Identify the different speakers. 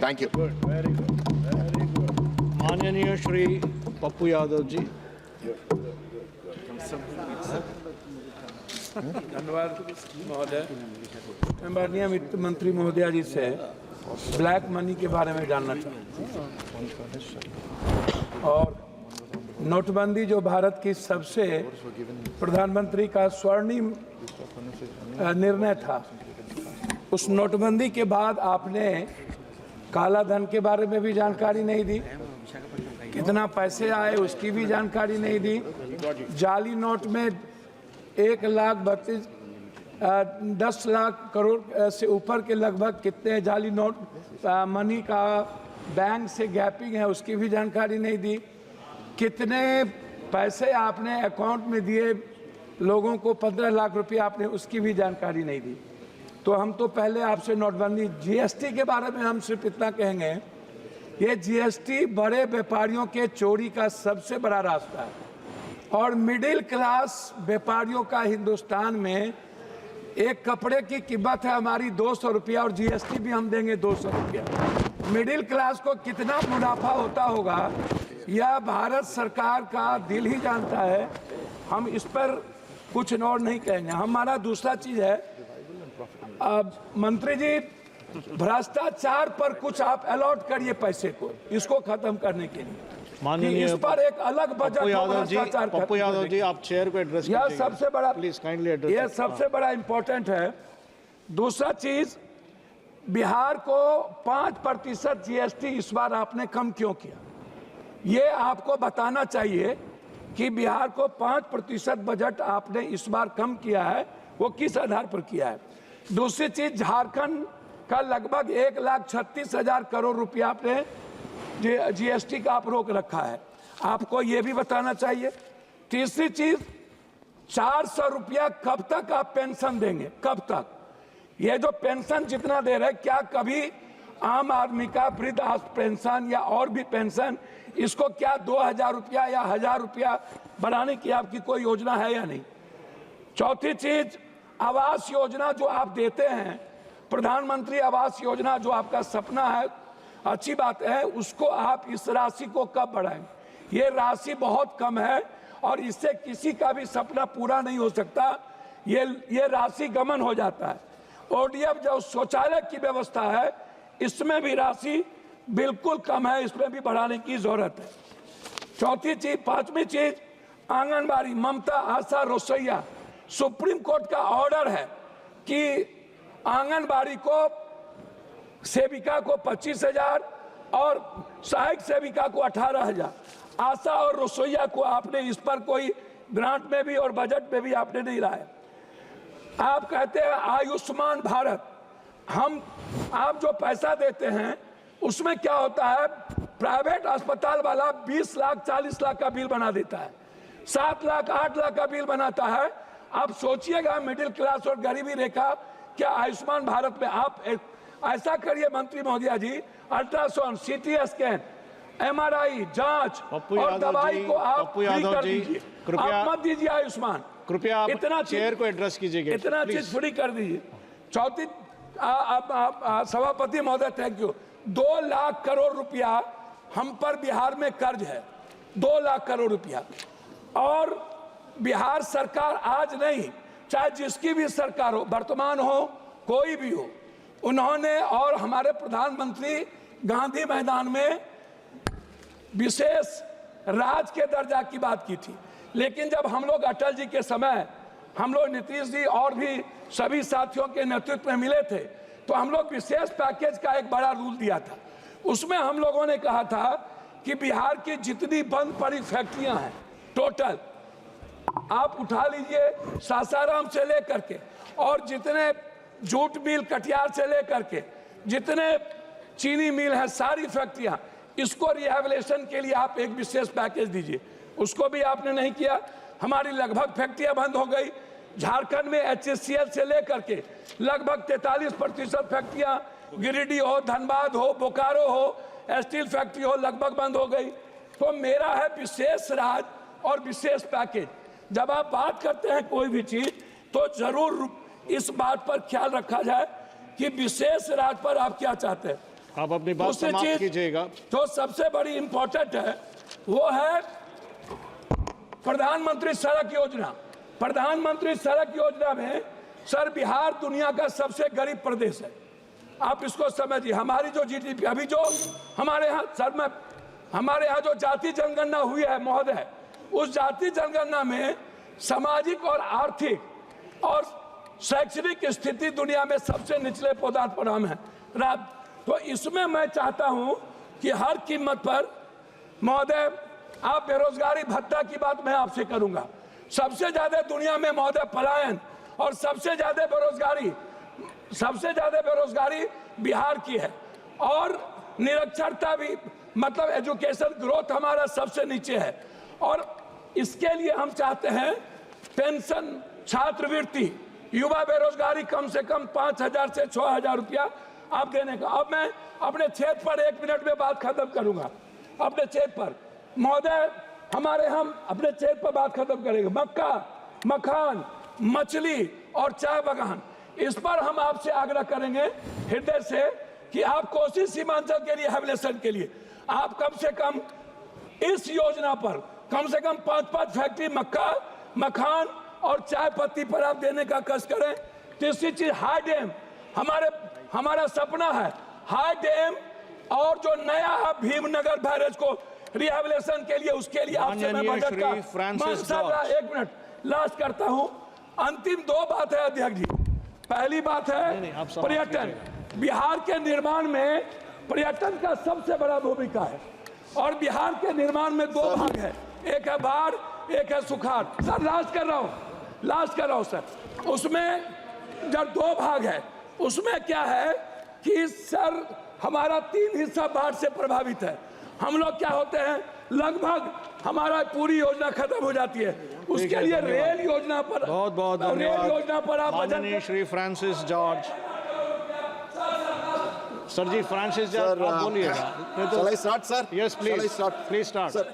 Speaker 1: Thank you.
Speaker 2: माननीय श्री पप्पू यादव जी।
Speaker 3: धन्यवाद महोदय। मैं माननीय वित्त मंत्री महोदया जी से ब्लैक मनी के बारे में जानना चाहता हूँ और नोटबंदी जो भारत की सबसे प्रधानमंत्री का स्वर्णिम निर्णय था, उस नोटबंदी के बाद आपने काला धन के बारे में भी जानकारी नहीं दी, कितना पैसे आए उसकी भी जानकारी नहीं दी, जाली नोट में 10 लाख करोड़ से ऊपर के लगभग कितने जाली नोट मनी का बैंक से गैपिंग है उसकी भी जानकारी नहीं दी, कितने पैसे आपने अकाउंट में दिए लोगों को 15 लाख रुपए आपने उसकी भी जानकारी नहीं दी। तो हम तो पहले आपसे नोटबंदी जीएसटी के बारे में हम सिर्फ इतना कहेंगे, ये जीएसटी बड़े व्यापारियों के चोरी का सबसे बड़ा रास्ता है और मिडिल क्लास व्यापारियों का हिंदुस्तान में एक कपड़े की कीमत है हमारी 200 रुपया और जीएसटी भी हम देंगे 200 रुपया। मिडिल क्लास को कितना मुनाफा होता होगा यह भारत सरकार का दिल ही जानता है। हम इस पर कुछ और नहीं कहेंगे। हमारा दूसरा चीज है, मंत्री जी भ्रष्टाचार पर कुछ आप अलॉट करिए पैसे को, इसको खत्म करने के लिए
Speaker 2: माननीय
Speaker 3: इस पर एक अलग बजट
Speaker 2: पप्पू यादव जी आप चेयर को एड्रेस
Speaker 3: यह सबसे बड़ा,
Speaker 2: प्लीज काइंडली एड्रेस,
Speaker 3: यह सबसे बड़ा इंपॉर्टेंट है। दूसरा चीज, बिहार को 5% जीएसटी इस बार आपने कम क्यों किया, ये आपको बताना चाहिए कि बिहार को 5% बजट आपने इस बार कम किया है, वो किस आधार पर किया है। दूसरी चीज, झारखंड का लगभग 1,36,000 करोड़ रुपया आपने जीएसटी का आप रोक रखा है, आपको ये भी बताना चाहिए। तीसरी चीज, 400 रुपया कब तक आप पेंशन देंगे, कब तक? ये जो पेंशन जितना दे रहे, क्या कभी आम आदमी का वृद्ध पेंशन या और भी पेंशन, इसको क्या 2,000 रुपया या 1,000 रुपया बढ़ाने की आपकी कोई योजना है या नहीं? चौथी चीज, आवास योजना जो आप देते हैं, प्रधानमंत्री आवास योजना जो आपका सपना है, अच्छी बात है, उसको आप इस राशि को कब बढ़ाएंगे? ये राशि बहुत कम है और इससे किसी का भी सपना पूरा नहीं हो सकता, ये राशि गमन हो जाता है। ओडीएफ जो शौचालय की व्यवस्था है, इसमें भी राशि बिल्कुल कम है, इसमें भी बढ़ाने की जरूरत है। चौथी चीज, पांचवी चीज, आंगनबाड़ी, ममता, आशा, रसोईया, सुप्रीम कोर्ट का ऑर्डर है कि आंगनबाड़ी को सेविका को 25,000 और सहायक सेविका को 18,000, आशा और रसोईया को आपने इस पर कोई ग्रांट में भी और बजट में भी आपने नहीं लाया। आप कहते हैं आयुष्मान भारत, आप जो पैसा देते हैं उसमें क्या होता है, प्राइवेट अस्पताल वाला 20 लाख 40 लाख का बिल बना देता है, 7 लाख 8 लाख का बिल बनाता है। आप सोचिएगा मिडिल क्लास और गरीबी रेखा क्या आयुष्मान भारत में आप ऐसा करिए मंत्री महोदया जी, अल्ट्रासाउंड, सीटी स्कैन, एमआरआई जांच और दवाई को आप फ्री कर दीजिए, आप मत दीजिए आयुष्मान,
Speaker 2: कृपया आप
Speaker 3: इतना
Speaker 2: चेयर को एड्रेस कीजिए,
Speaker 3: इतना चीज फ्री कर दीजिए। चौथी, सभापति महोदय थैंक यू, 2 लाख करोड़ रुपया हम पर बिहार में कर्ज है, 2 लाख करोड़ रुपया, और बिहार सरकार आज नहीं, चाहे जिसकी भी सरकार हो, वर्तमान हो कोई भी हो, उन्होंने और हमारे प्रधानमंत्री गांधी मैदान में विशेष राज के दर्जा की बात की थी। लेकिन जब हम लोग अटल जी के समय, हम लोग नीतीश जी और भी सभी साथियों के नेतृत्व में मिले थे, तो हम लोग विशेष पैकेज का एक बड़ा रूल दिया था। उसमें हम लोगों ने कहा था कि बिहार की जितनी बंद पड़ी फैक्ट्रियां हैं टोटल आप उठा लीजिए, सासाराम से लेकर के और जितने जूट मिल कटिहार से लेकर के जितने चीनी मिल है, सारी फैक्ट्रियां, इसको रिहेबिलिटेशन के लिए आप एक विशेष पैकेज दीजिए। उसको भी आपने नहीं किया। हमारी लगभग फैक्ट्रियां बंद हो गई। झारखंड में HCL से लेकर के लगभग 43% फैक्ट्रियां, गिरिडीह हो, धनबाद हो, बोकारो हो, स्टील फैक्ट्री हो, लगभग बंद हो गई। तो मेरा है विशेष राज और विशेष पैकेज। जब आप बात करते हैं कोई भी चीज, तो जरूर इस बात पर ख्याल रखा जाए कि विशेष राज पर आप क्या चाहते हैं।
Speaker 2: आप अपनी बात
Speaker 3: दूसरी
Speaker 2: समाप्त
Speaker 3: चीज
Speaker 2: कीजिएगा।
Speaker 3: जो सबसे बड़ी इंपॉर्टेंट है वो है प्रधानमंत्री सड़क योजना। प्रधानमंत्री सड़क योजना में सर बिहार दुनिया का सबसे गरीब प्रदेश है, आप इसको समझिए। हमारी जो जीडीपी अभी जो हमारे यहाँ सर में हमारे यहाँ जो जाति जनगणना हुई है महोदय, उस जाति जनगणना में सामाजिक और आर्थिक और शैक्षणिक स्थिति दुनिया में सबसे निचले पदार्थ पर हम है। तो इसमें मैं चाहता हूं कि हर कीमत पर महोदय, आप बेरोजगारी भत्ता की बात मैं आपसे करूंगा। सबसे ज्यादा दुनिया में महोदय पलायन और सबसे ज्यादा बेरोजगारी बिहार की है, और निरक्षरता भी, मतलब एजुकेशन ग्रोथ हमारा सबसे नीचे है। और इसके लिए हम चाहते हैं पेंशन, छात्रवृत्ति, युवा बेरोजगारी कम से कम 5,000 से 6,000 रुपया आप देने का। अब मैं अपने क्षेत्र पर 1 मिनट में बात खत्म करूंगा। अपने क्षेत्र पर महोदय, हम अपने क्षेत्र पर बात खत्म करेंगे। मक्का, मखान, मछली और चाय बागान, इस पर हम आपसे आग्रह करेंगे हृदय से कि आप कोसी सीमांचल के लिए, हेबिलेशन के लिए आप कम से कम इस योजना पर कम से कम 5-5 फैक्ट्री मक्का, मखान और चाय पत्ती पर आप देने का कष्ट करें। तीसरी चीज हाई डैम, हमारा सपना है हाई डैम, और जो नया भीमनगर बैरेज को रिहेबिलिटेशन के लिए, उसके लिए आपसे मैं बजट का 1 मिनट लास्ट करता हूं। अंतिम 2 बात है अध्यक्ष जी। पहली बात है पर्यटन। बिहार के निर्माण में पर्यटन का सबसे बड़ा भूमिका है, और बिहार के निर्माण में 2 भाग है, एक है बाढ़, एक है सुखाड़। सर लास्ट कर रहा हूं सर। उसमें जब 2 भाग है, उसमें क्या है कि सर हमारा 3 हिस्सा बाढ़ से प्रभावित है। हम लोग क्या होते हैं, लगभग हमारा पूरी योजना खत्म हो जाती है। उसके लिए रेल योजना पर,
Speaker 2: बहुत बहुत धन्यवाद।
Speaker 3: रेल योजना पर आप
Speaker 2: माननीय श्री फ्रांसिस जॉर्ज। सर जी, फ्रांसिस जॉर्ज आप बोलिएगा।
Speaker 1: Shall I start, sir?
Speaker 2: Yes, please.
Speaker 1: Shall I start?
Speaker 2: Please start.
Speaker 1: Sir,